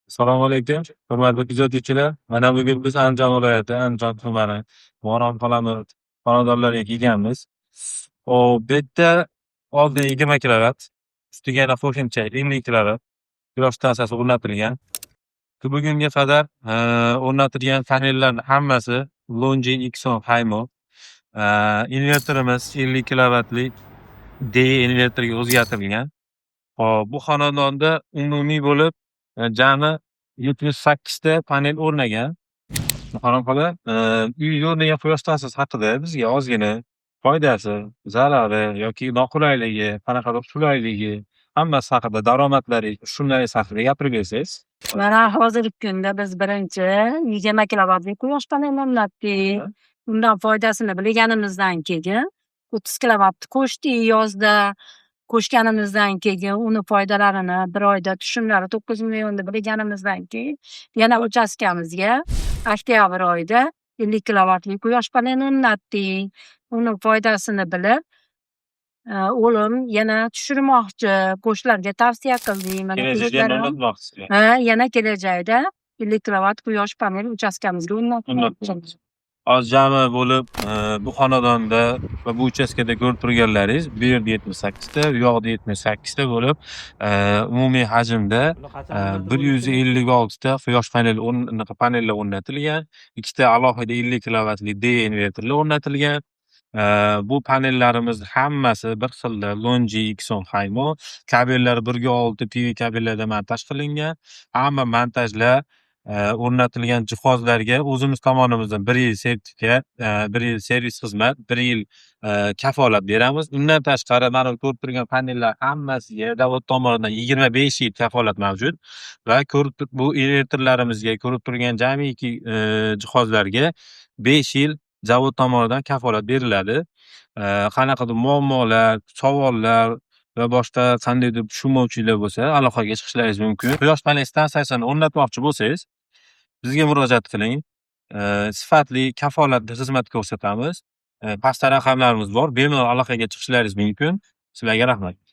Assalomu alaykum, hurmatli kuzatuvchilar. Mana bugun biz Andijon viloyati, Andijon tumani Mo'ron qalamin xonadonlariga kelganmiz. Hop, bu yerda oldin 20 kilovatt, ustiga yana qo'shimcha 50 kilovatt quyosh stansiyasi o'rnatilgan. Bugunga qadar o'rnatilgan panellarning hammasi Longi Xon Haymo. Inverterimiz 50 kilovattlik DE inverterga o'zgartirilgan. Hop, bu xonadonda umumiy bo'lib jami 78 ta panel o'rnagan. Qanaqa uy o'rnagan quyosh stansiyasi haqida bizga ozgina foydasi, zarari yoki noqulayligi, qanaqadir qulayligi, hammasi haqida, daromadlari, tushumlaringiz haqida gapirib bersangiz. Mana hozirgi kunda biz birinchi 20 kilovatlik quyosh paneli o'rnatdik. Undan foydasini bilganimizdan keyin 30 kilovatni qo'shdik yozda. Qo'shganimizdan keyin uni foydalarini bir oyda tushumlari 9 millionni bilganimizdan keyin yana uchastkamizga oktyabr oyida 50 kilovatlik quyosh paneli o'rnatdik. Uni foydasini bilib, o'g'lim yana tushirmoqchi, qo'shnilarga tavsiya qildik. Mana Kelajakda ham o'rnatmoqchisiz. yana kelajakda 50 kilovat quyosh paneli uchastkamizga o'rnatmoqchimiz. Hozir jami bo'lib bu xonadonda va bu uchastkada ko'rib turganlaringiz bu yerda 78 ta, bu yoqda 78 ta bo'lib umumiy hajmda 156 ta quyosh panellar o'rnatilgan. Ikkita alohida 50 kilovatli D inverterlar o'rnatilgan. Bu panellarimiz hammasi bir xilda Longi Xon Haymo. Kabellar 1/6 PV kabellardan montaj qilingan. Hamma montajlar o'rnatilgan jihozlarga o'zimiz tomonimizdan 1 yil sertifikat, 1 yil servis xizmat, 1 yil kafolat beramiz. Undan tashqari mana ko'rib turgan panellar hammasiga davlat tomonidan 25 yil kafolat mavjud va bu inverterlarimizga ko'rib turgan jamiki jihozlarga 5 yil zavod tomonidan kafolat beriladi. Qanaqadir muammolar, savollar va boshqa qandaydir tushunmovchiliklar bo'lsa, aloqaga chiqishlaringiz mumkin. Quyosh panel stansiyasini o'rnatmoqchi bo'lsangiz, bizga murojaat qiling. Sifatli, kafolatli xizmat ko'rsatamiz. Pastda raqamlarimiz bor. Bemalol aloqaga chiqishlaringiz mumkin. Sizlarga rahmat.